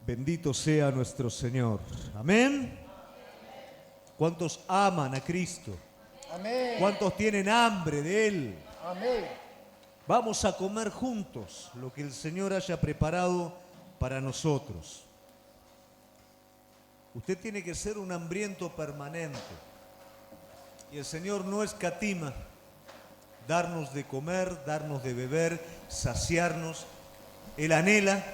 Bendito sea nuestro Señor. Amén. ¿Cuántos aman a Cristo? Amén. ¿Cuántos tienen hambre de Él? Amén. Vamos a comer juntos lo que el Señor haya preparado para nosotros. Usted tiene que ser un hambriento permanente. Y el Señor no escatima darnos de comer, darnos de beber, saciarnos. Él anhela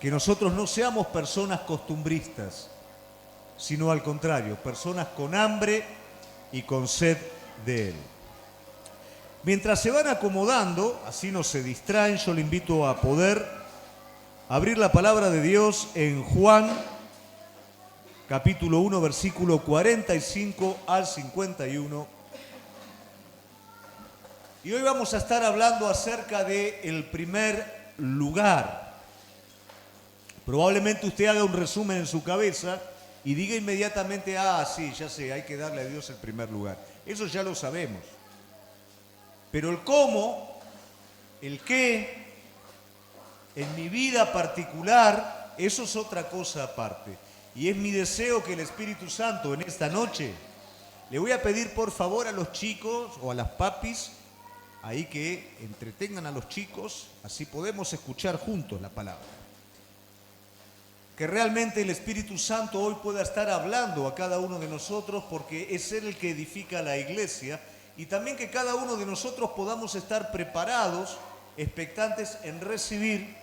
que nosotros no seamos personas costumbristas, sino al contrario, personas con hambre y con sed de Él. Mientras se van acomodando, así no se distraen, yo le invito a poder abrir la palabra de Dios en Juan, capítulo 1, versículo 45 al 51. Y hoy vamos a estar hablando acerca del primer lugar. Probablemente usted haga un resumen en su cabeza y diga inmediatamente, sí, ya sé, hay que darle a Dios el primer lugar. Eso ya lo sabemos. Pero el cómo, el qué, en mi vida particular, eso es otra cosa aparte. Y es mi deseo que el Espíritu Santo en esta noche, le voy a pedir por favor a los chicos o a las papis, ahí que entretengan a los chicos, así podemos escuchar juntos la palabra. Que realmente el Espíritu Santo hoy pueda estar hablando a cada uno de nosotros, porque es Él el que edifica la iglesia, y también que cada uno de nosotros podamos estar preparados, expectantes en recibir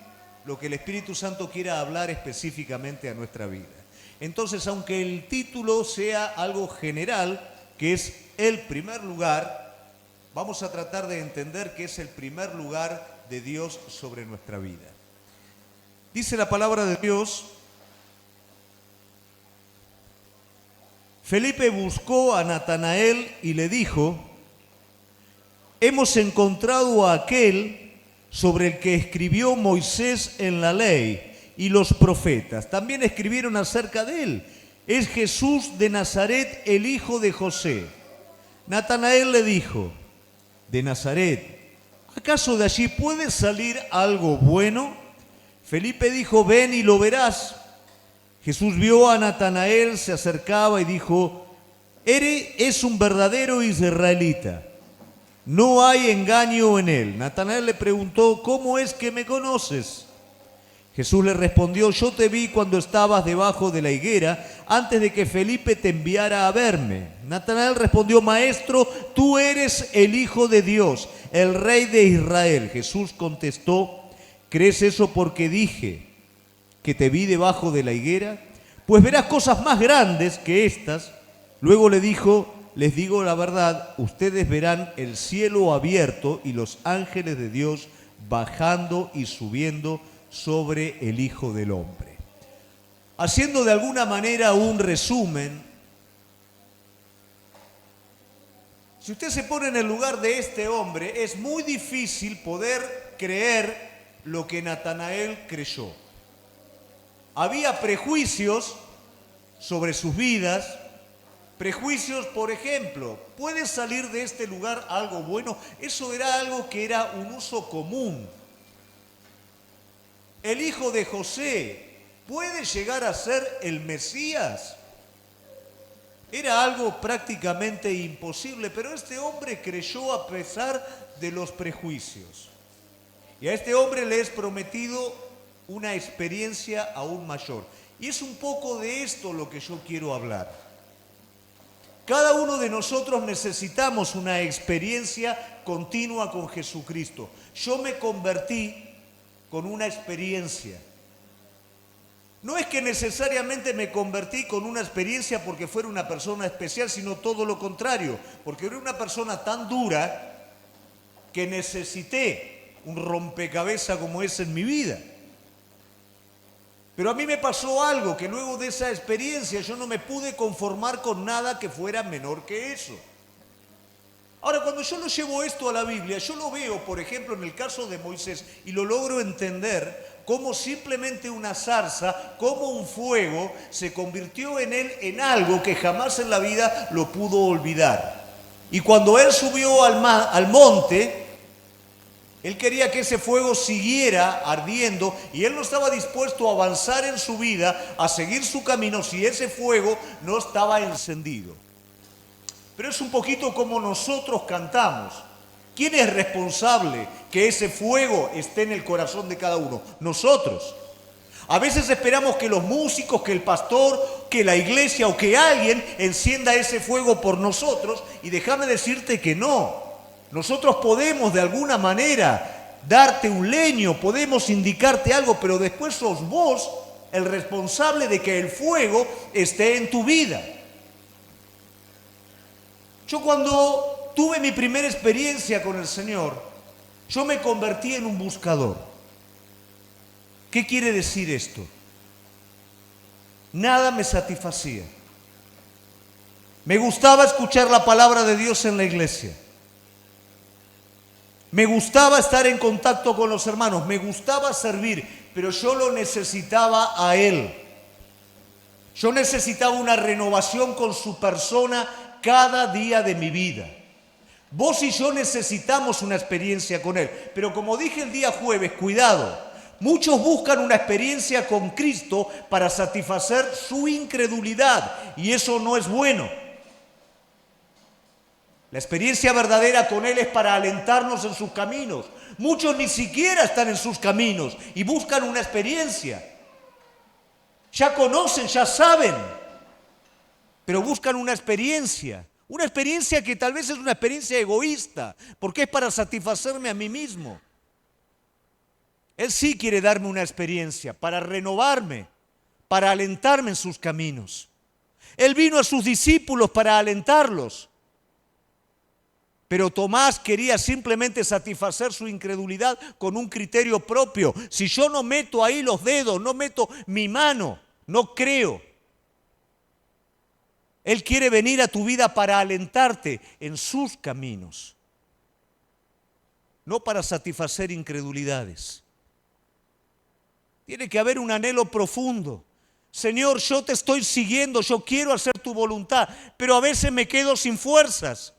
lo que el Espíritu Santo quiera hablar específicamente a nuestra vida. Entonces, aunque el título sea algo general, que es el primer lugar, vamos a tratar de entender que es el primer lugar de Dios sobre nuestra vida. Dice la palabra de Dios: Felipe buscó a Natanael y le dijo: hemos encontrado a aquel sobre el que escribió Moisés en la ley y los profetas. También escribieron acerca de él. Es Jesús de Nazaret, el hijo de José. Natanael le dijo: ¿de Nazaret? ¿Acaso de allí puede salir algo bueno? Felipe dijo: ven y lo verás. Jesús vio a Natanael, se acercaba y dijo: es un verdadero israelita. No hay engaño en él. Natanael le preguntó: ¿cómo es que me conoces? Jesús le respondió: yo te vi cuando estabas debajo de la higuera, antes de que Felipe te enviara a verme. Natanael respondió: Maestro, tú eres el Hijo de Dios, el Rey de Israel. Jesús contestó: ¿crees eso porque dije que te vi debajo de la higuera? Pues verás cosas más grandes que estas. Luego le dijo: les digo la verdad, ustedes verán el cielo abierto y los ángeles de Dios bajando y subiendo sobre el Hijo del Hombre. Haciendo de alguna manera un resumen, si usted se pone en el lugar de este hombre, es muy difícil poder creer lo que Natanael creyó. Había prejuicios sobre sus vidas, prejuicios, por ejemplo, ¿puede salir de este lugar algo bueno? Eso era algo que era un uso común. El hijo de José, ¿puede llegar a ser el Mesías? Era algo prácticamente imposible, pero este hombre creyó a pesar de los prejuicios. Y a este hombre le es prometido una experiencia aún mayor. Y es un poco de esto lo que yo quiero hablar. Cada uno de nosotros necesitamos una experiencia continua con Jesucristo. Yo me convertí con una experiencia. No es que necesariamente me convertí con una experiencia porque fuera una persona especial, sino todo lo contrario, porque era una persona tan dura que necesité un rompecabezas como ese en mi vida. Pero a mí me pasó algo, que luego de esa experiencia yo no me pude conformar con nada que fuera menor que eso. Ahora, cuando yo lo llevo esto a la Biblia, yo lo veo, por ejemplo, en el caso de Moisés, y lo logro entender cómo simplemente una zarza, como un fuego, se convirtió en él en algo que jamás en la vida lo pudo olvidar. Y cuando él subió al monte, Él quería que ese fuego siguiera ardiendo y él no estaba dispuesto a avanzar en su vida, a seguir su camino si ese fuego no estaba encendido. Pero es un poquito como nosotros cantamos. ¿Quién es responsable que ese fuego esté en el corazón de cada uno? Nosotros. A veces esperamos que los músicos, que el pastor, que la iglesia o que alguien encienda ese fuego por nosotros, y déjame decirte que no. Nosotros podemos de alguna manera darte un leño, podemos indicarte algo, pero después sos vos el responsable de que el fuego esté en tu vida. Yo cuando tuve mi primera experiencia con el Señor, yo me convertí en un buscador. ¿Qué quiere decir esto? Nada me satisfacía. Me gustaba escuchar la palabra de Dios en la iglesia. Me gustaba estar en contacto con los hermanos. Me gustaba servir, pero yo lo necesitaba a Él. Yo necesitaba una renovación con su persona cada día de mi vida. Vos y yo necesitamos una experiencia con Él. Pero como dije el día jueves, cuidado. Muchos buscan una experiencia con Cristo para satisfacer su incredulidad. Y eso no es bueno. La experiencia verdadera con Él es para alentarnos en sus caminos. Muchos ni siquiera están en sus caminos y buscan una experiencia. Ya conocen, ya saben, pero buscan una experiencia que tal vez es una experiencia egoísta, porque es para satisfacerme a mí mismo. Él sí quiere darme una experiencia para renovarme, para alentarme en sus caminos. Él vino a sus discípulos para alentarlos. Pero Tomás quería simplemente satisfacer su incredulidad con un criterio propio. Si yo no meto ahí los dedos, no meto mi mano, no creo. Él quiere venir a tu vida para alentarte en sus caminos, no para satisfacer incredulidades. Tiene que haber un anhelo profundo. Señor, yo te estoy siguiendo, yo quiero hacer tu voluntad, pero a veces me quedo sin fuerzas.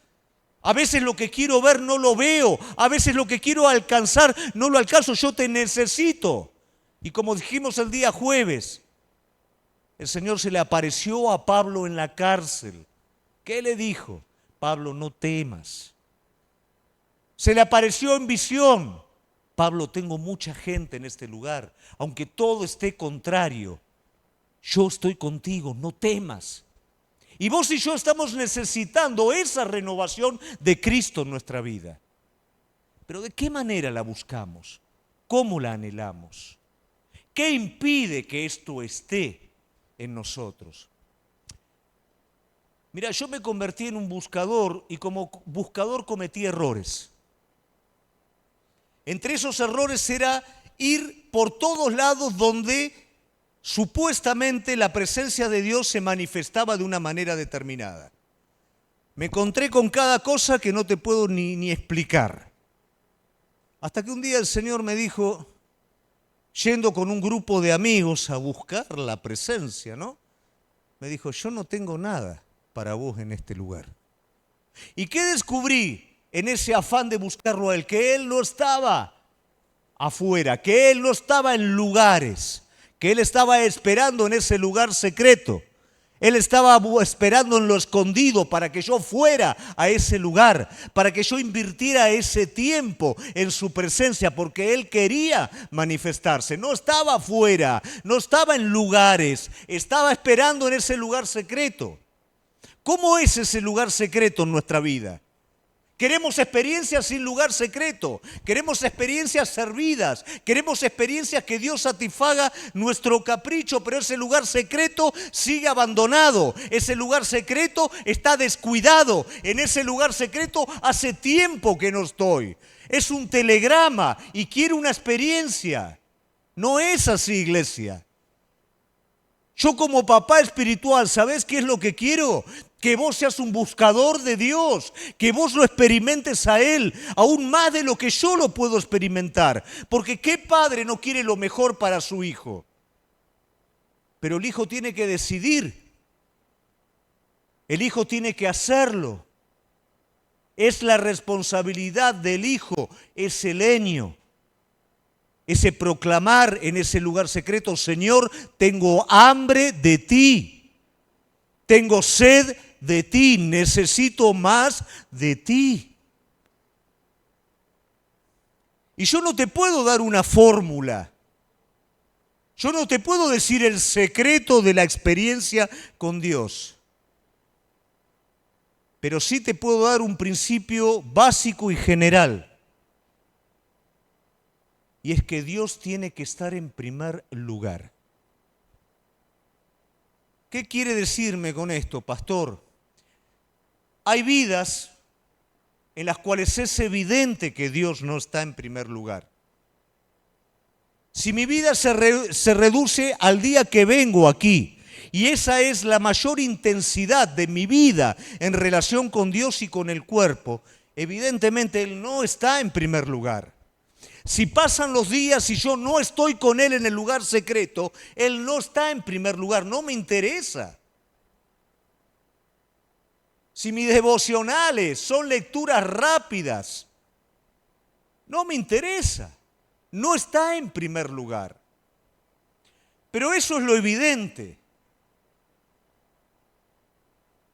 A veces lo que quiero ver no lo veo. A veces lo que quiero alcanzar no lo alcanzo. Yo te necesito. Y como dijimos el día jueves, el Señor se le apareció a Pablo en la cárcel. ¿Qué le dijo? Pablo, no temas. Se le apareció en visión. Pablo, tengo mucha gente en este lugar. Aunque todo esté contrario, yo estoy contigo, no temas. Y vos y yo estamos necesitando esa renovación de Cristo en nuestra vida. Pero ¿de qué manera la buscamos? ¿Cómo la anhelamos? ¿Qué impide que esto esté en nosotros? Mira, yo me convertí en un buscador y como buscador cometí errores. Entre esos errores era ir por todos lados donde supuestamente la presencia de Dios se manifestaba de una manera determinada. Me encontré con cada cosa que no te puedo ni explicar. Hasta que un día el Señor me dijo, yendo con un grupo de amigos a buscar la presencia, ¿no? Me dijo, yo no tengo nada para vos en este lugar. ¿Y qué descubrí en ese afán de buscarlo a Él? Que Él no estaba afuera, que Él no estaba en lugares, que Él estaba esperando en ese lugar secreto. Él estaba esperando en lo escondido para que yo fuera a ese lugar, para que yo invirtiera ese tiempo en su presencia, porque Él quería manifestarse. No estaba afuera, no estaba en lugares, estaba esperando en ese lugar secreto. ¿Cómo es ese lugar secreto en nuestra vida? Queremos experiencias sin lugar secreto, queremos experiencias servidas, queremos experiencias que Dios satisfaga nuestro capricho, pero ese lugar secreto sigue abandonado, ese lugar secreto está descuidado, en ese lugar secreto hace tiempo que no estoy. Es un telegrama y quiero una experiencia. No es así, iglesia. Yo como papá espiritual, ¿sabés qué es lo que quiero? Que vos seas un buscador de Dios, que vos lo experimentes a Él, aún más de lo que yo lo puedo experimentar. Porque ¿qué padre no quiere lo mejor para su hijo? Pero el hijo tiene que decidir. El hijo tiene que hacerlo. Es la responsabilidad del Hijo, ese leño, ese proclamar en ese lugar secreto: Señor, tengo hambre de ti, tengo sed de ti, necesito más de ti. Y yo no te puedo dar una fórmula. Yo no te puedo decir el secreto de la experiencia con Dios. Pero sí te puedo dar un principio básico y general. Y es que Dios tiene que estar en primer lugar. ¿Qué quiere decirme con esto, pastor? Hay vidas en las cuales es evidente que Dios no está en primer lugar. Si mi vida se reduce al día que vengo aquí, y esa es la mayor intensidad de mi vida en relación con Dios y con el cuerpo, evidentemente Él no está en primer lugar. Si pasan los días y yo no estoy con Él en el lugar secreto, Él no está en primer lugar, no me interesa. Si mis devocionales son lecturas rápidas, no me interesa. No está en primer lugar. Pero eso es lo evidente.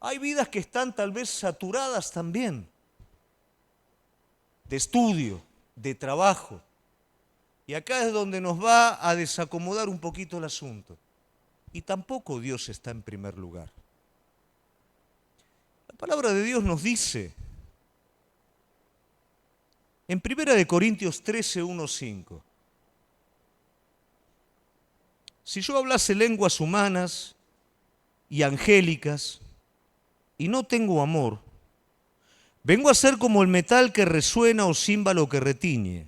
Hay vidas que están tal vez saturadas también de estudio, de trabajo. Y acá es donde nos va a desacomodar un poquito el asunto. Y tampoco Dios está en primer lugar. La palabra de Dios nos dice en 1 Corintios 13, 1, 5. Si yo hablase lenguas humanas y angélicas y no tengo amor, vengo a ser como el metal que resuena o címbalo que retiñe.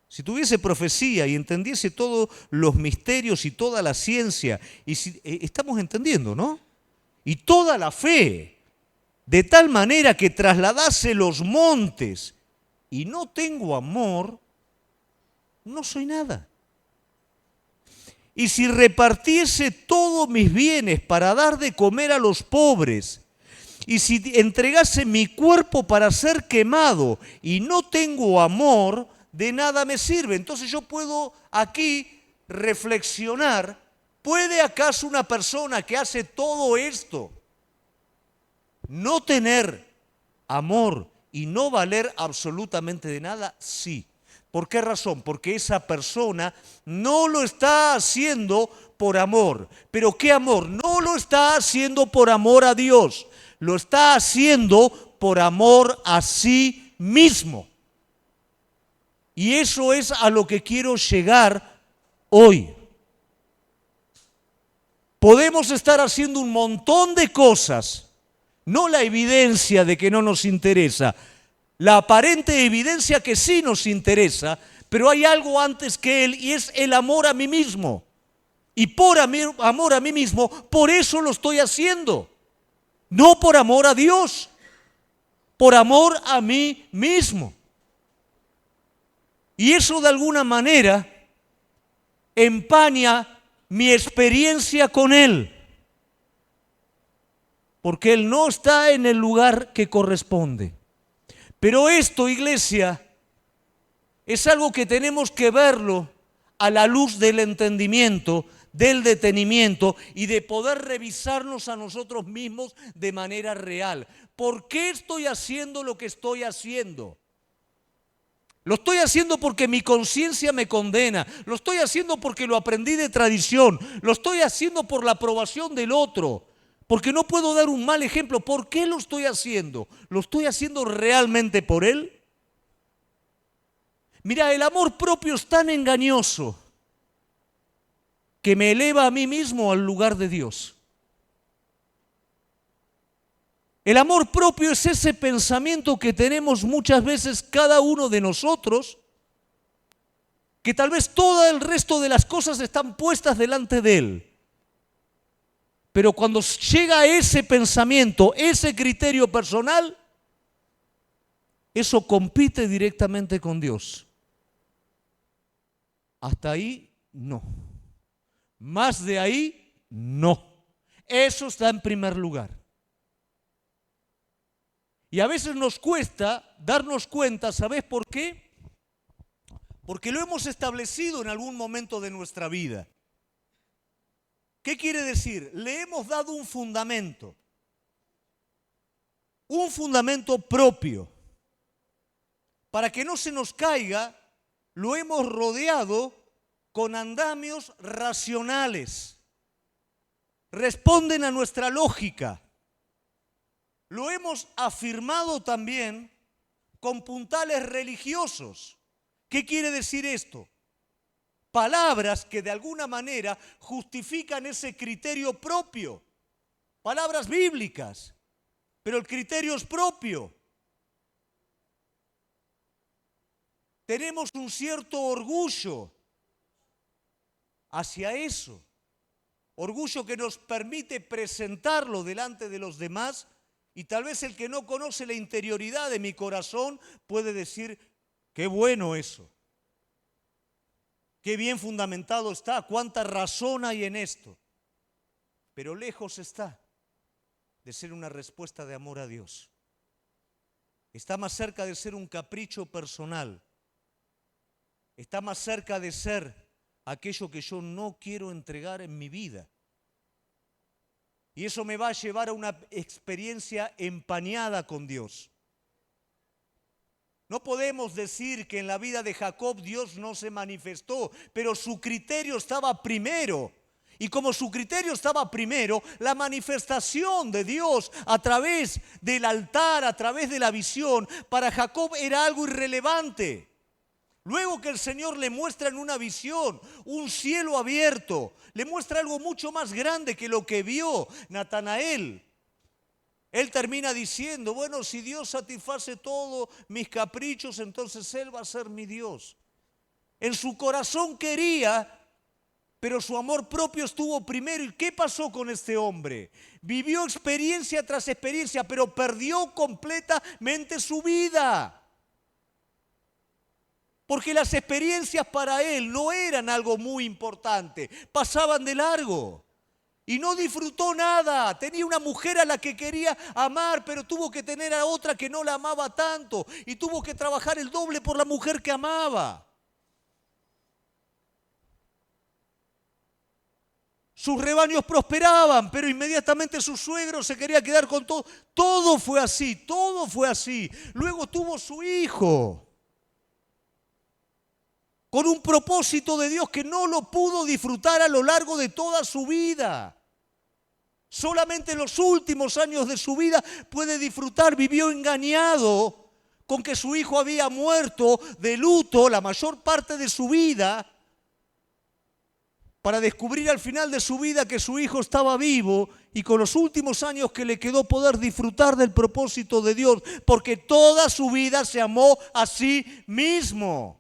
Si tuviese profecía y entendiese todos los misterios y toda la ciencia, y si, estamos entendiendo, ¿no? Y toda la fe, de tal manera que trasladase los montes, y no tengo amor, no soy nada. Y si repartiese todos mis bienes para dar de comer a los pobres, y si entregase mi cuerpo para ser quemado y no tengo amor, de nada me sirve. Entonces yo puedo aquí reflexionar: ¿puede acaso una persona que hace todo esto no tener amor y no valer absolutamente de nada? Sí. ¿Por qué razón? Porque esa persona no lo está haciendo por amor. ¿Pero qué amor? No lo está haciendo por amor a Dios. Lo está haciendo por amor a sí mismo. Y eso es a lo que quiero llegar hoy. Podemos estar haciendo un montón de cosas, no la evidencia de que no nos interesa, la aparente evidencia que sí nos interesa, pero hay algo antes que Él y es el amor a mí mismo. Y por amor a mí mismo, por eso lo estoy haciendo. No por amor a Dios, por amor a mí mismo. Y eso de alguna manera empaña mi experiencia con Él. Porque Él no está en el lugar que corresponde. Pero esto, iglesia, es algo que tenemos que verlo a la luz del entendimiento, del detenimiento y de poder revisarnos a nosotros mismos de manera real. ¿Por qué estoy haciendo lo que estoy haciendo? Lo estoy haciendo porque mi conciencia me condena, lo estoy haciendo porque lo aprendí de tradición, lo estoy haciendo por la aprobación del otro, porque no puedo dar un mal ejemplo. ¿Por qué lo estoy haciendo? ¿Lo estoy haciendo realmente por Él? Mira, el amor propio es tan engañoso que me eleva a mí mismo al lugar de Dios. El amor propio es ese pensamiento que tenemos muchas veces cada uno de nosotros, que tal vez todo el resto de las cosas están puestas delante de Él. Pero cuando llega ese pensamiento, ese criterio personal, eso compite directamente con Dios. Hasta ahí, no. Más de ahí, no. Eso está en primer lugar. Y a veces nos cuesta darnos cuenta, ¿sabes por qué? Porque lo hemos establecido en algún momento de nuestra vida. ¿Qué quiere decir? Le hemos dado un fundamento propio. Para que no se nos caiga, lo hemos rodeado con andamios racionales. Responden a nuestra lógica. Lo hemos afirmado también con puntales religiosos. ¿Qué quiere decir esto? Palabras que de alguna manera justifican ese criterio propio. Palabras bíblicas, pero el criterio es propio. Tenemos un cierto orgullo hacia eso. Orgullo que nos permite presentarlo delante de los demás. Y tal vez el que no conoce la interioridad de mi corazón puede decir, qué bueno eso, qué bien fundamentado está, cuánta razón hay en esto. Pero lejos está de ser una respuesta de amor a Dios. Está más cerca de ser un capricho personal. Está más cerca de ser aquello que yo no quiero entregar en mi vida. Y eso me va a llevar a una experiencia empañada con Dios. No podemos decir que en la vida de Jacob Dios no se manifestó, pero su criterio estaba primero. Y como su criterio estaba primero, la manifestación de Dios a través del altar, a través de la visión, para Jacob era algo irrelevante. Luego que el Señor le muestra en una visión un cielo abierto, le muestra algo mucho más grande que lo que vio Natanael. Él termina diciendo, bueno, si Dios satisface todos mis caprichos, entonces Él va a ser mi Dios. En su corazón quería, pero su amor propio estuvo primero. ¿Y qué pasó con este hombre? Vivió experiencia tras experiencia, pero perdió completamente su vida. Porque las experiencias para él no eran algo muy importante, pasaban de largo. Y no disfrutó nada. Tenía una mujer a la que quería amar, pero tuvo que tener a otra que no la amaba tanto. Y tuvo que trabajar el doble por la mujer que amaba. Sus rebaños prosperaban, pero inmediatamente su suegro se quería quedar con todo. Todo fue así, todo fue así. Luego tuvo su hijo, con un propósito de Dios que no lo pudo disfrutar a lo largo de toda su vida. Solamente en los últimos años de su vida puede disfrutar. Vivió engañado con que su hijo había muerto de luto la mayor parte de su vida, para descubrir al final de su vida que su hijo estaba vivo, y con los últimos años que le quedó poder disfrutar del propósito de Dios, porque toda su vida se amó a sí mismo.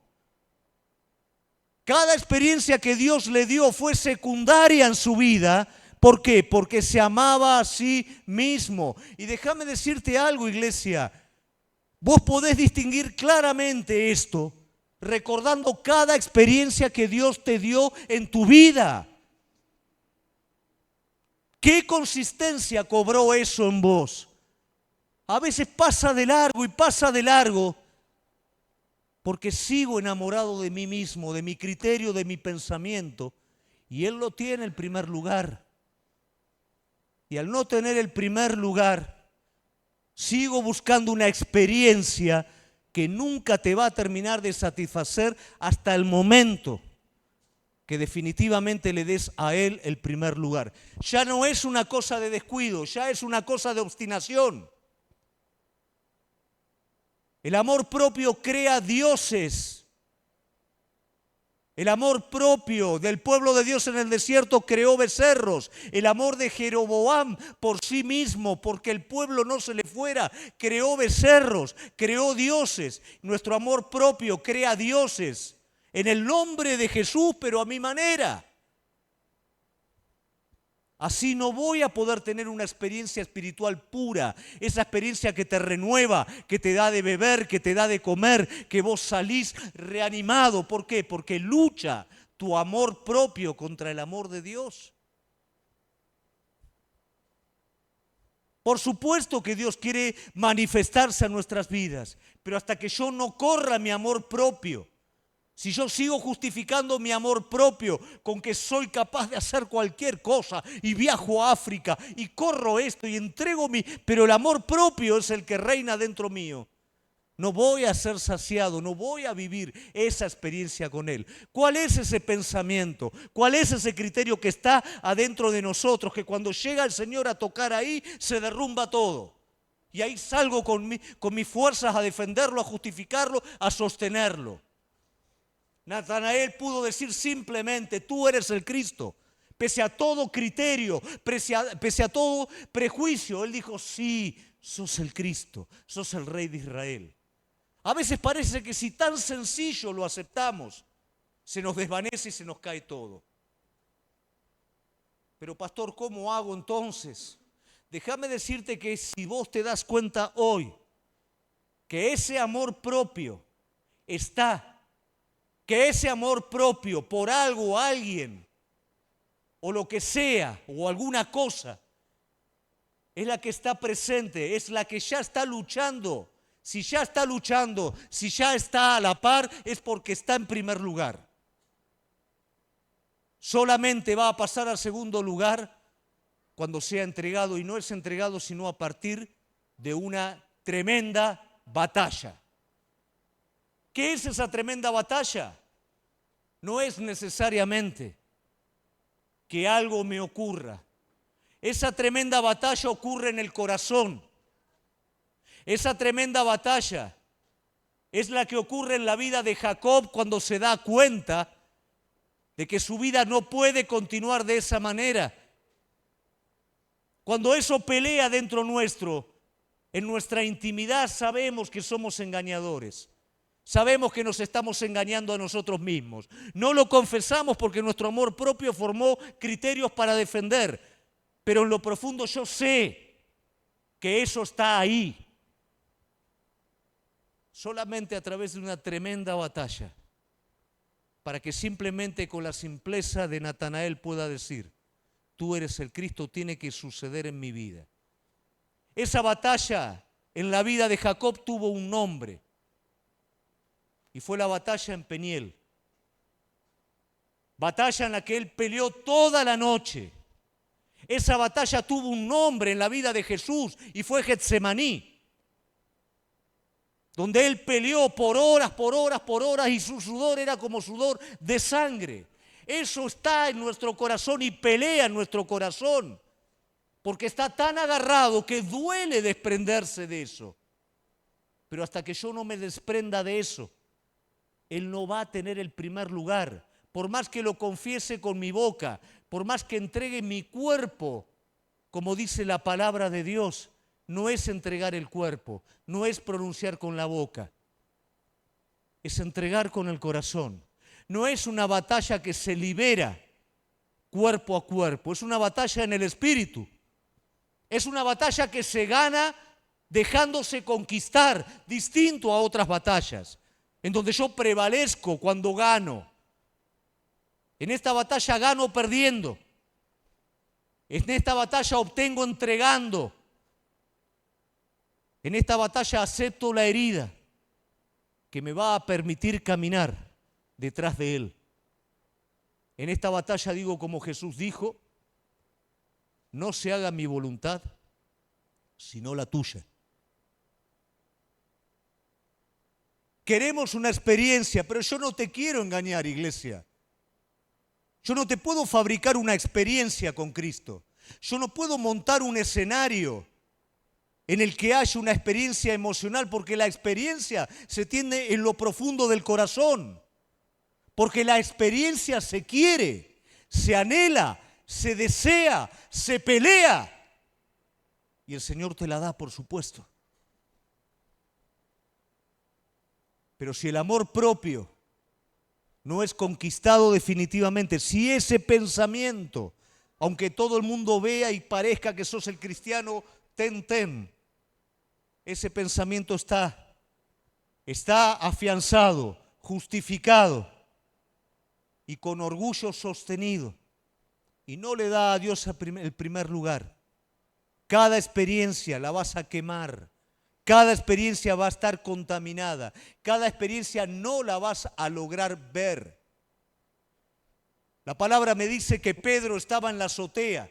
Cada experiencia que Dios le dio fue secundaria en su vida. ¿Por qué? Porque se amaba a sí mismo. Y déjame decirte algo, iglesia. Vos podés distinguir claramente esto, recordando cada experiencia que Dios te dio en tu vida. ¿Qué consistencia cobró eso en vos? A veces pasa de largo y pasa de largo, porque sigo enamorado de mí mismo, de mi criterio, de mi pensamiento, y Él lo tiene el primer lugar. Y al no tener el primer lugar, sigo buscando una experiencia que nunca te va a terminar de satisfacer hasta el momento que definitivamente le des a Él el primer lugar. Ya no es una cosa de descuido, ya es una cosa de obstinación. El amor propio crea dioses. El amor propio del pueblo de Dios en el desierto creó becerros. El amor de Jeroboam por sí mismo, porque el pueblo no se le fuera, creó becerros, creó dioses. Nuestro amor propio crea dioses en el nombre de Jesús, pero a mi manera. Así no voy a poder tener una experiencia espiritual pura, esa experiencia que te renueva, que te da de beber, que te da de comer, que vos salís reanimado. ¿Por qué? Porque lucha tu amor propio contra el amor de Dios. Por supuesto que Dios quiere manifestarse a nuestras vidas, pero hasta que yo no corra mi amor propio, si yo sigo justificando mi amor propio con que soy capaz de hacer cualquier cosa y viajo a África y corro esto y entrego pero el amor propio es el que reina dentro mío, no voy a ser saciado, no voy a vivir esa experiencia con Él. ¿Cuál es ese pensamiento? ¿Cuál es ese criterio que está adentro de nosotros? Que cuando llega el Señor a tocar ahí, se derrumba todo. Y ahí salgo con mis fuerzas a defenderlo, a justificarlo, a sostenerlo. Natanael pudo decir simplemente, tú eres el Cristo. Pese a todo criterio, pese a todo prejuicio, él dijo, sí, sos el Cristo, sos el Rey de Israel. A veces parece que si tan sencillo lo aceptamos, se nos desvanece y se nos cae todo. Pero pastor, ¿cómo hago entonces? Déjame decirte que si vos te das cuenta hoy que ese amor propio está, que ese amor propio por algo o alguien, o lo que sea, o alguna cosa, es la que está presente, es la que ya está luchando. Si ya está luchando, si ya está a la par, es porque está en primer lugar. Solamente va a pasar al segundo lugar cuando sea entregado, y no es entregado sino a partir de una tremenda batalla. ¿Qué es esa tremenda batalla? No es necesariamente que algo me ocurra. Esa tremenda batalla ocurre en el corazón. Esa tremenda batalla es la que ocurre en la vida de Jacob cuando se da cuenta de que su vida no puede continuar de esa manera. Cuando eso pelea dentro nuestro, en nuestra intimidad sabemos que somos engañadores. Sabemos que nos estamos engañando a nosotros mismos. No lo confesamos porque nuestro amor propio formó criterios para defender, pero en lo profundo yo sé que eso está ahí. Solamente a través de una tremenda batalla, para que simplemente con la simpleza de Natanael pueda decir, tú eres el Cristo, tiene que suceder en mi vida. Esa batalla en la vida de Jacob tuvo un nombre, y fue la batalla en Peniel. Batalla en la que él peleó toda la noche. Esa batalla tuvo un nombre en la vida de Jesús, y fue Getsemaní, donde él peleó por horas, y su sudor era como sudor de sangre. Eso está en nuestro corazón y pelea en nuestro corazón, porque está tan agarrado que duele desprenderse de eso. Pero hasta que yo no me desprenda de eso, Él no va a tener el primer lugar. Por más que lo confiese con mi boca, por más que entregue mi cuerpo, como dice la palabra de Dios, no es entregar el cuerpo, no es pronunciar con la boca, es entregar con el corazón. No es una batalla que se libera cuerpo a cuerpo, es una batalla en el espíritu. Es una batalla que se gana dejándose conquistar, distinto a otras batallas, en donde yo prevalezco cuando gano. En esta batalla gano perdiendo. En esta batalla obtengo entregando. En esta batalla acepto la herida que me va a permitir caminar detrás de Él. En esta batalla digo como Jesús dijo, no se haga mi voluntad, sino la tuya. Queremos una experiencia, pero yo no te quiero engañar, iglesia. Yo no te puedo fabricar una experiencia con Cristo. Yo no puedo montar un escenario en el que haya una experiencia emocional, porque la experiencia se tiene en lo profundo del corazón. Porque la experiencia se quiere, se anhela, se desea, se pelea. Y el Señor te la da, por supuesto. Pero si el amor propio no es conquistado definitivamente, si ese pensamiento, aunque todo el mundo vea y parezca que sos el cristiano, ese pensamiento está afianzado, justificado y con orgullo sostenido, y no le da a Dios el primer lugar, Cada experiencia la vas a quemar. Cada experiencia va a estar contaminada. Cada experiencia no la vas a lograr ver. La palabra me dice que Pedro estaba en la azotea.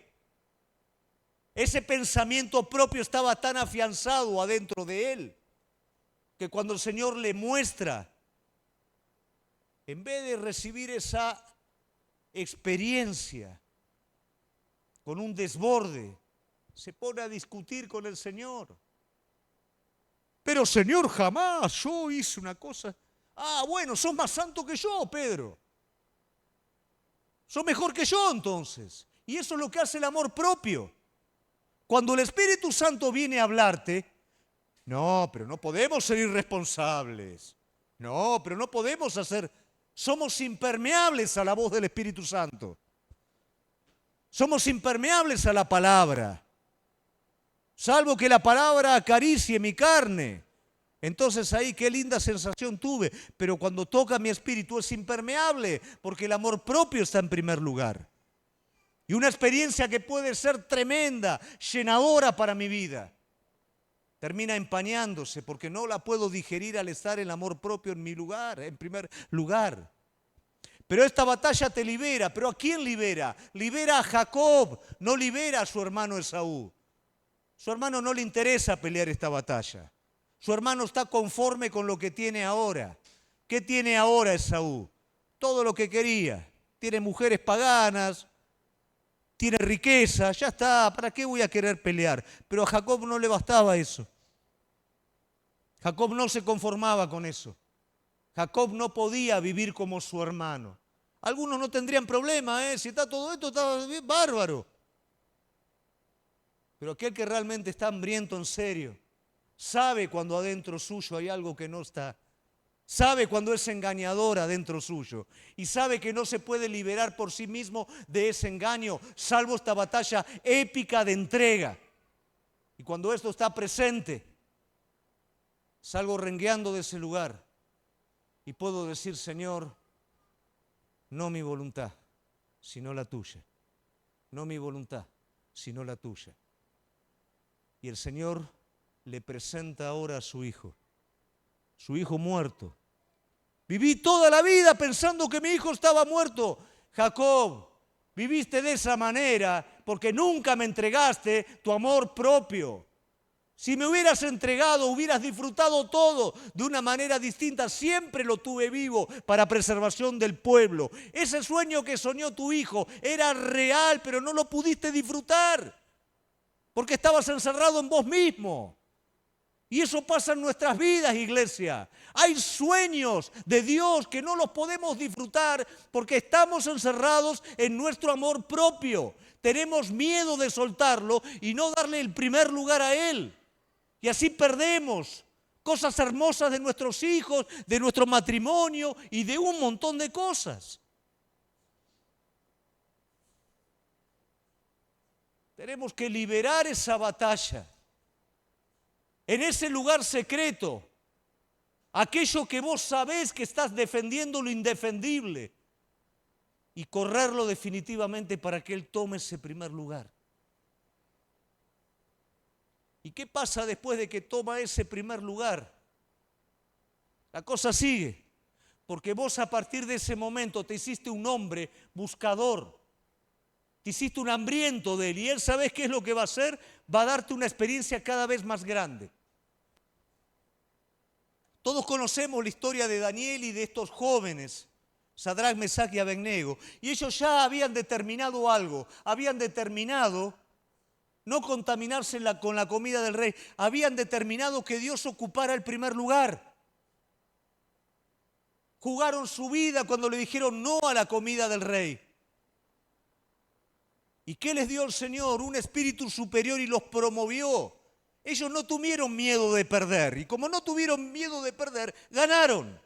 Ese pensamiento propio estaba tan afianzado adentro de él que cuando el Señor le muestra, en vez de recibir esa experiencia con un desborde, se pone a discutir con el Señor. Pero Señor, jamás yo hice una cosa. Ah, bueno, sos más santo que yo, Pedro. Sos mejor que yo entonces. Y eso es lo que hace el amor propio. Cuando el Espíritu Santo viene a hablarte, no, pero no podemos ser irresponsables. No, pero no podemos hacer. Somos impermeables a la voz del Espíritu Santo. Somos impermeables a la palabra. Salvo que la palabra acaricie mi carne. Entonces ahí qué linda sensación tuve. Pero cuando toca mi espíritu es impermeable, porque el amor propio está en primer lugar. Y una experiencia que puede ser tremenda, llenadora para mi vida, termina empañándose porque no la puedo digerir al estar el amor propio en mi lugar, en primer lugar. Pero esta batalla te libera. ¿Pero a quién libera? Libera a Jacob, no libera a su hermano Esaú. Su hermano no le interesa pelear esta batalla. Su hermano está conforme con lo que tiene ahora. ¿Qué tiene ahora Esaú? Todo lo que quería. Tiene mujeres paganas, tiene riqueza, ya está, ¿para qué voy a querer pelear? Pero a Jacob no le bastaba eso. Jacob no se conformaba con eso. Jacob no podía vivir como su hermano. Algunos no tendrían problema, si está todo esto, está bien, bárbaro. Pero aquel que realmente está hambriento en serio, sabe cuando adentro suyo hay algo que no está. Sabe cuando es engañador adentro suyo. Y sabe que no se puede liberar por sí mismo de ese engaño, salvo esta batalla épica de entrega. Y cuando esto está presente, salgo rengueando de ese lugar y puedo decir, Señor, no mi voluntad, sino la tuya. No mi voluntad, sino la tuya. Y el Señor le presenta ahora a su hijo muerto. Viví toda la vida pensando que mi hijo estaba muerto. Jacob, viviste de esa manera porque nunca me entregaste tu amor propio. Si me hubieras entregado, hubieras disfrutado todo de una manera distinta. Siempre lo tuve vivo para preservación del pueblo. Ese sueño que soñó tu hijo era real, pero no lo pudiste disfrutar porque estabas encerrado en vos mismo. Y eso pasa en nuestras vidas, iglesia. Hay sueños de Dios que no los podemos disfrutar porque estamos encerrados en nuestro amor propio. Tenemos miedo de soltarlo y no darle el primer lugar a Él. Y así perdemos cosas hermosas de nuestros hijos, de nuestro matrimonio y de un montón de cosas. Tenemos que liberar esa batalla. En ese lugar secreto, aquello que vos sabés que estás defendiendo lo indefendible y correrlo definitivamente para que Él tome ese primer lugar. ¿Y qué pasa después de que toma ese primer lugar? La cosa sigue, porque vos a partir de ese momento te hiciste un hombre buscador, te hiciste un hambriento de Él y Él, ¿sabés qué es lo que va a hacer? Va a darte una experiencia cada vez más grande. Todos conocemos la historia de Daniel y de estos jóvenes, Sadrac, Mesach y Abednego, y ellos ya habían determinado algo, habían determinado no contaminarse con la comida del rey, habían determinado que Dios ocupara el primer lugar. Jugaron su vida cuando le dijeron no a la comida del rey. ¿Y qué les dio el Señor? Un espíritu superior y los promovió. Ellos no tuvieron miedo de perder. Y como no tuvieron miedo de perder, ganaron.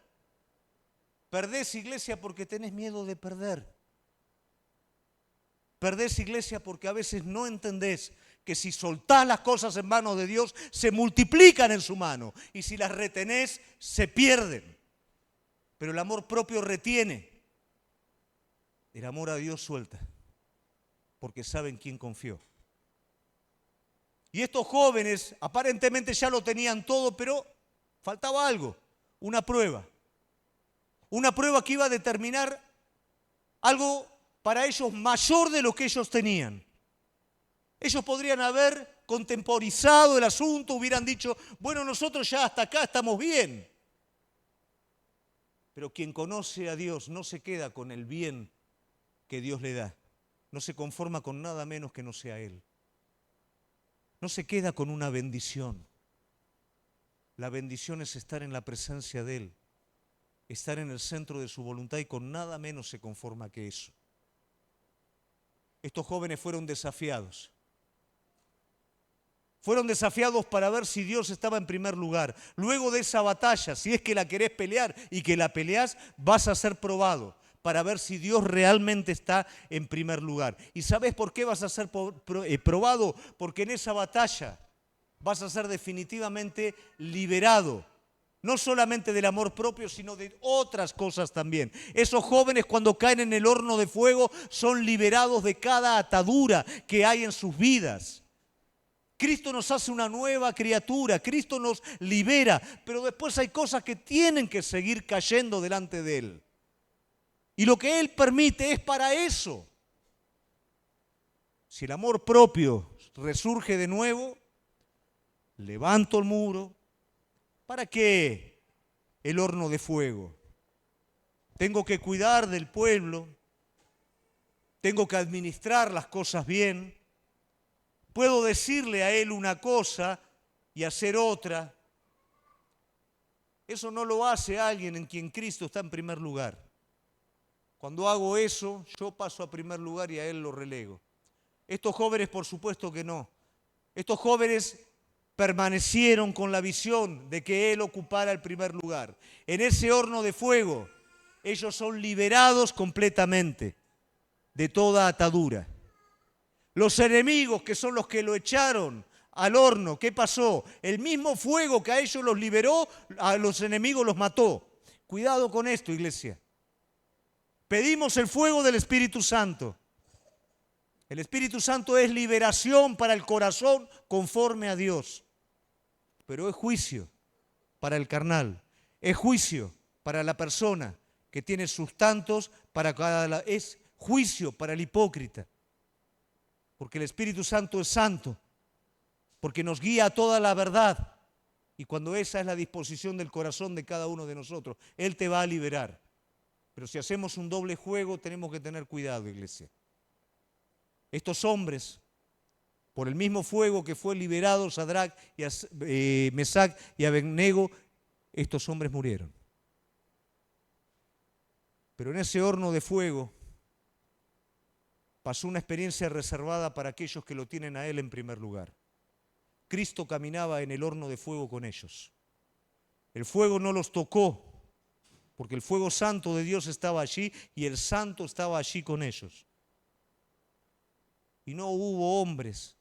Perdés, iglesia, porque tenés miedo de perder. Perdés, iglesia, porque a veces no entendés que si soltás las cosas en manos de Dios, se multiplican en su mano. Y si las retenés, se pierden. Pero el amor propio retiene. El amor a Dios suelta. Porque saben quién confió. Y estos jóvenes aparentemente ya lo tenían todo, pero faltaba algo, una prueba. Una prueba que iba a determinar algo para ellos mayor de lo que ellos tenían. Ellos podrían haber contemporizado el asunto, hubieran dicho, bueno, nosotros ya hasta acá estamos bien. Pero quien conoce a Dios no se queda con el bien que Dios le da. No se conforma con nada menos que no sea Él. No se queda con una bendición. La bendición es estar en la presencia de Él, estar en el centro de su voluntad y con nada menos se conforma que eso. Estos jóvenes fueron desafiados. Fueron desafiados para ver si Dios estaba en primer lugar. Luego de esa batalla, si es que la querés pelear y que la peleás, vas a ser probado para ver si Dios realmente está en primer lugar. ¿Y sabés por qué vas a ser probado? Porque en esa batalla vas a ser definitivamente liberado. No solamente del amor propio, sino de otras cosas también. Esos jóvenes cuando caen en el horno de fuego son liberados de cada atadura que hay en sus vidas. Cristo nos hace una nueva criatura, Cristo nos libera, pero después hay cosas que tienen que seguir cayendo delante de Él. Y lo que Él permite es para eso. Si el amor propio resurge de nuevo, levanto el muro. ¿Para qué el horno de fuego? Tengo que cuidar del pueblo, tengo que administrar las cosas bien. Puedo decirle a Él una cosa y hacer otra. Eso no lo hace alguien en quien Cristo está en primer lugar. Cuando hago eso, yo paso a primer lugar y a Él lo relego. Estos jóvenes, por supuesto que no. Estos jóvenes permanecieron con la visión de que Él ocupara el primer lugar. En ese horno de fuego, ellos son liberados completamente de toda atadura. Los enemigos, que son los que lo echaron al horno, ¿qué pasó? El mismo fuego que a ellos los liberó, a los enemigos los mató. Cuidado con esto, iglesia. Pedimos el fuego del Espíritu Santo. El Espíritu Santo es liberación para el corazón conforme a Dios. Pero es juicio para el carnal. Es juicio para la persona que tiene sus tantos, es juicio para el hipócrita. Porque el Espíritu Santo es santo, porque nos guía a toda la verdad. Y cuando esa es la disposición del corazón de cada uno de nosotros, Él te va a liberar. Pero si hacemos un doble juego, tenemos que tener cuidado, iglesia. Estos hombres, por el mismo fuego que fue liberado Sadrac, Mesac y Abednego, estos hombres murieron. Pero en ese horno de fuego pasó una experiencia reservada para aquellos que lo tienen a Él en primer lugar. Cristo caminaba en el horno de fuego con ellos. El fuego no los tocó, porque el fuego santo de Dios estaba allí y el santo estaba allí con ellos. Y no hubo hombres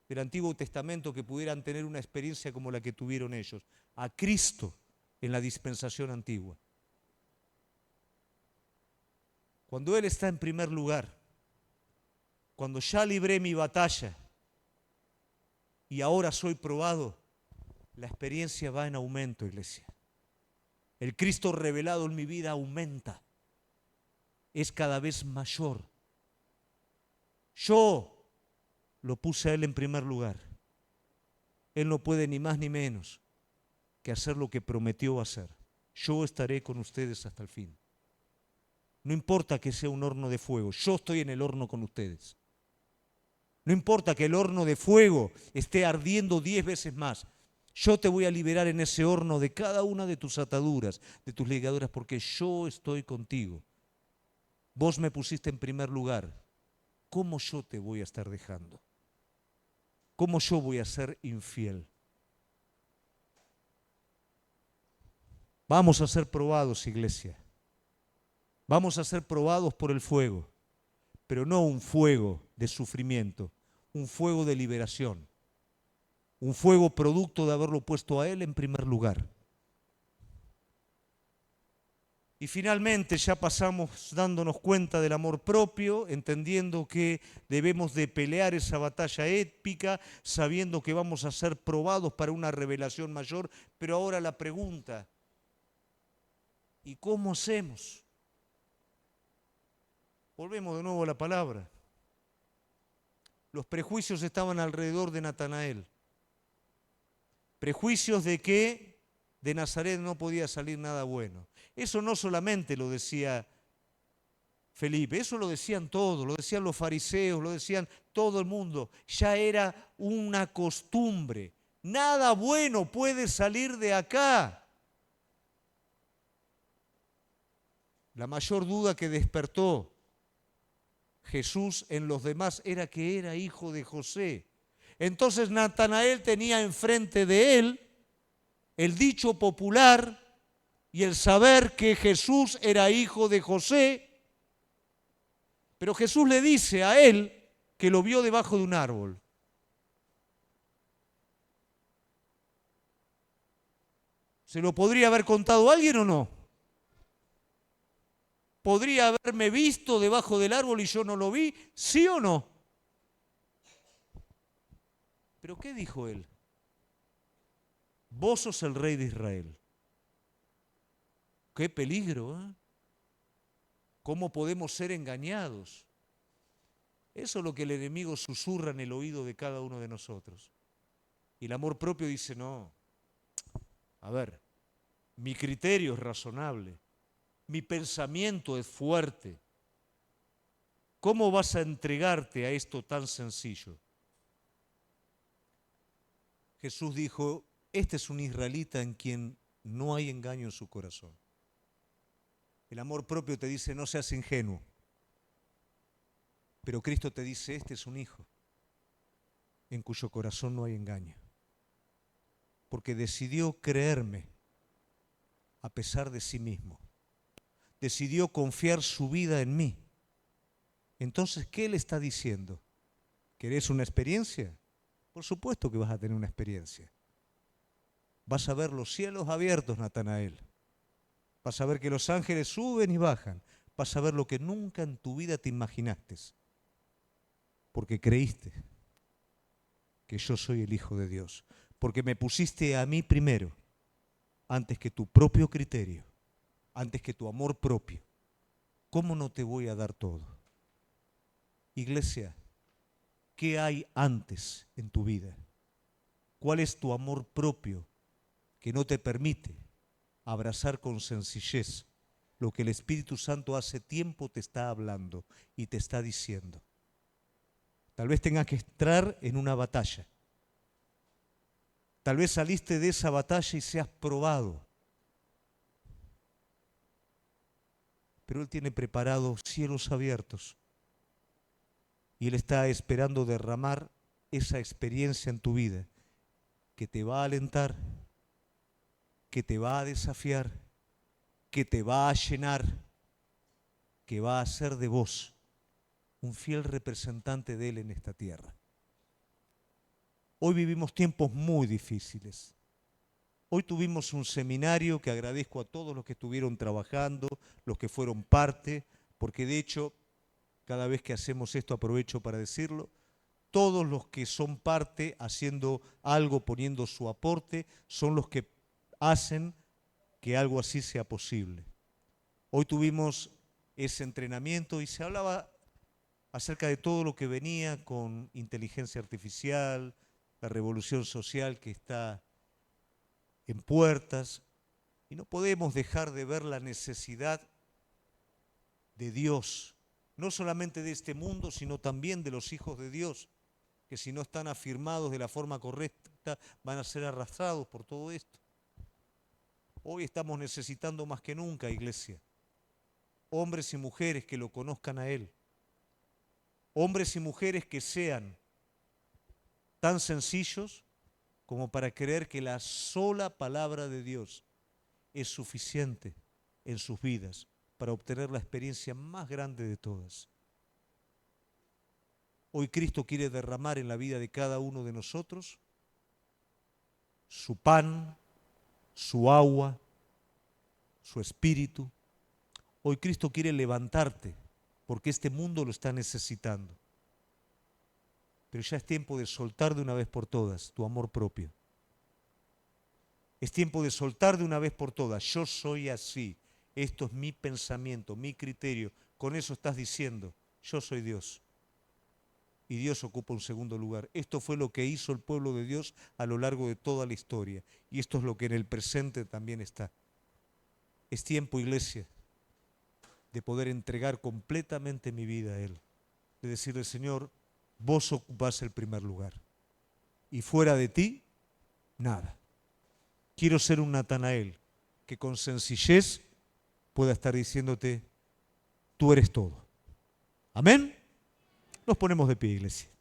del Antiguo Testamento que pudieran tener una experiencia como la que tuvieron ellos. A Cristo en la dispensación antigua. Cuando Él está en primer lugar, cuando ya libré mi batalla y ahora soy probado, la experiencia va en aumento, iglesia. El Cristo revelado en mi vida aumenta, es cada vez mayor. Yo lo puse a Él en primer lugar. Él no puede ni más ni menos que hacer lo que prometió hacer. Yo estaré con ustedes hasta el fin. No importa que sea un horno de fuego, yo estoy en el horno con ustedes. No importa que el horno de fuego esté ardiendo 10 veces más. Yo te voy a liberar en ese horno de cada una de tus ataduras, de tus ligaduras, porque yo estoy contigo. Vos me pusiste en primer lugar. ¿Cómo yo te voy a estar dejando? ¿Cómo yo voy a ser infiel? Vamos a ser probados, iglesia. Vamos a ser probados por el fuego, pero no un fuego de sufrimiento, un fuego de liberación, un fuego producto de haberlo puesto a Él en primer lugar. Y finalmente ya pasamos dándonos cuenta del amor propio, entendiendo que debemos de pelear esa batalla épica, sabiendo que vamos a ser probados para una revelación mayor. Pero ahora la pregunta, ¿y cómo hacemos? Volvemos de nuevo a la palabra. Los prejuicios estaban alrededor de Natanael. Prejuicios de que de Nazaret no podía salir nada bueno. Eso no solamente lo decía Felipe, eso lo decían todos, lo decían los fariseos, lo decían todo el mundo. Ya era una costumbre. Nada bueno puede salir de acá. La mayor duda que despertó Jesús en los demás era que era hijo de José. Entonces Natanael tenía enfrente de él el dicho popular y el saber que Jesús era hijo de José, pero Jesús le dice a él que lo vio debajo de un árbol. ¿Se lo podría haber contado alguien o no? ¿Podría haberme visto debajo del árbol y yo no lo vi? ¿Sí o no? ¿Pero qué dijo él? Vos sos el rey de Israel. ¡Qué peligro! ¿Eh? ¿Cómo podemos ser engañados? Eso es lo que el enemigo susurra en el oído de cada uno de nosotros. Y el amor propio dice, no, a ver, mi criterio es razonable, mi pensamiento es fuerte. ¿Cómo vas a entregarte a esto tan sencillo? Jesús dijo, este es un israelita en quien no hay engaño en su corazón. El amor propio te dice, no seas ingenuo. Pero Cristo te dice, este es un hijo en cuyo corazón no hay engaño. Porque decidió creerme a pesar de sí mismo. Decidió confiar su vida en mí. Entonces, ¿qué le está diciendo? ¿Querés una experiencia? Por supuesto que vas a tener una experiencia. Vas a ver los cielos abiertos, Natanael. Vas a ver que los ángeles suben y bajan. Vas a ver lo que nunca en tu vida te imaginaste. Porque creíste que yo soy el Hijo de Dios. Porque me pusiste a mí primero, antes que tu propio criterio, antes que tu amor propio. ¿Cómo no te voy a dar todo? Iglesia, ¿qué hay antes en tu vida? ¿Cuál es tu amor propio que no te permite abrazar con sencillez lo que el Espíritu Santo hace tiempo te está hablando y te está diciendo? Tal vez tengas que entrar en una batalla. Tal vez saliste de esa batalla y seas probado. Pero Él tiene preparados cielos abiertos. Y Él está esperando derramar esa experiencia en tu vida que te va a alentar, que te va a desafiar, que te va a llenar, que va a hacer de vos un fiel representante de Él en esta tierra. Hoy vivimos tiempos muy difíciles. Hoy tuvimos un seminario que agradezco a todos los que estuvieron trabajando, los que fueron parte, porque de hecho, cada vez que hacemos esto aprovecho para decirlo, todos los que son parte haciendo algo, poniendo su aporte, son los que hacen que algo así sea posible. Hoy tuvimos ese entrenamiento y se hablaba acerca de todo lo que venía con inteligencia artificial, la revolución social que está en puertas, y no podemos dejar de ver la necesidad de Dios, no solamente de este mundo, sino también de los hijos de Dios, que si no están afirmados de la forma correcta, van a ser arrastrados por todo esto. Hoy estamos necesitando más que nunca, iglesia, hombres y mujeres que lo conozcan a Él, hombres y mujeres que sean tan sencillos como para creer que la sola palabra de Dios es suficiente en sus vidas para obtener la experiencia más grande de todas. Hoy Cristo quiere derramar en la vida de cada uno de nosotros su pan, su agua, su espíritu, Hoy Cristo quiere levantarte porque este mundo lo está necesitando. Pero ya es tiempo de soltar de una vez por todas tu amor propio. Es tiempo de soltar de una vez por todas. Yo soy así. Esto es mi pensamiento, mi criterio. Con eso estás diciendo, yo soy Dios. Y Dios ocupa un segundo lugar. Esto fue lo que hizo el pueblo de Dios a lo largo de toda la historia. Y esto es lo que en el presente también está. Es tiempo, iglesia, de poder entregar completamente mi vida a Él. De decirle, Señor, vos ocupás el primer lugar. Y fuera de ti, nada. Quiero ser un Natanael que con sencillez pueda estar diciéndote, tú eres todo. Amén. Nos ponemos de pie, iglesia.